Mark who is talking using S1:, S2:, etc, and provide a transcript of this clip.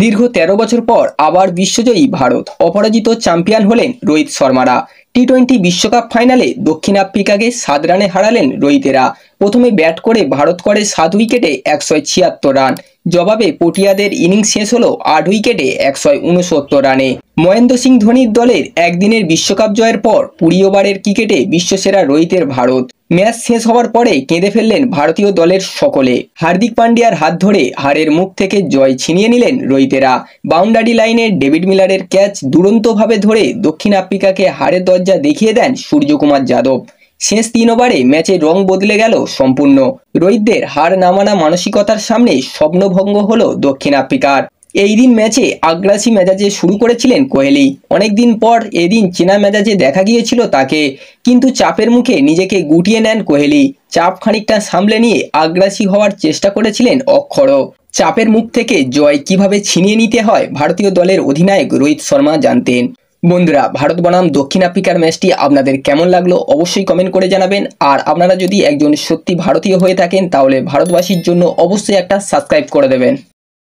S1: দীর্ঘ ১৩ বছর পর আবার বিশ্বজয়ী ভারত, অপরাজিত চ্যাম্পিয়ন হলেন রোহিত শর্মারা। টি-20 বিশ্বকাপ ফাইনালে দক্ষিণ আফ্রিকাকে ৭ রানে হারালেন রোহিতেরা। প্রথমে ব্যাট করে ভারত করে ৭ উইকেটে ১৭৬ রান। জবাবে পটিয়াদের ইনিংস শেষ হলো ৮ উইকেটে ১৬৯ রানে। মহেন্দ্র সিং ধোনির দলের একদিনের বিশ্বকাপ জয়ের পর ২০ ওভারের ক্রিকেটে বিশ্বসেরা রোহিতের ভারত। ম্যাচ শেষ হওয়ার পরে কেঁদে ফেললেন ভারতীয় দলের সকলে। হার্দিক পান্ডিয়ার হাত ধরে হারের মুখ থেকে জয় ছিনিয়ে নিলেন রোহিতেরা। বাউন্ডারি লাইনে ডেভিড মিলারের ক্যাচ দুরন্তভাবে ধরে দক্ষিণ আফ্রিকাকে হারের দরজা দেখিয়ে দেন সূর্যকুমার যাদব। শেষ ৩ ওভারে ম্যাচের রং বদলে গেল সম্পূর্ণ। রোহিতদের হার না মানা মানসিকতার সামনে স্বপ্নভঙ্গ হলো দক্ষিণ আফ্রিকার। এই দিন ম্যাচে আগ্রাসী মেজাজে শুরু করেছিলেন কোহলি। অনেকদিন পর এদিন চেনা মেজাজে দেখা গিয়েছিল তাকে, কিন্তু চাপের মুখে নিজেকে গুটিয়ে নেন কোহলি। চাপ খানিকটা সামলে নিয়ে আগ্রাসী হওয়ার চেষ্টা করেছিলেন অক্ষরও। চাপের মুখ থেকে জয় কিভাবে ছিনিয়ে নিতে হয় ভারতীয় দলের অধিনায়ক রোহিত শর্মা জানতেন। বন্ধুরা, ভারত বনাম দক্ষিণ আফ্রিকার ম্যাচটি আপনাদের কেমন লাগলো অবশ্যই কমেন্ট করে জানাবেন। আর আপনারা যদি একজন সত্যি ভারতীয় হয়ে থাকেন তাহলে ভারতবাসীর জন্য অবশ্যই একটা সাবস্ক্রাইব করে দেবেন।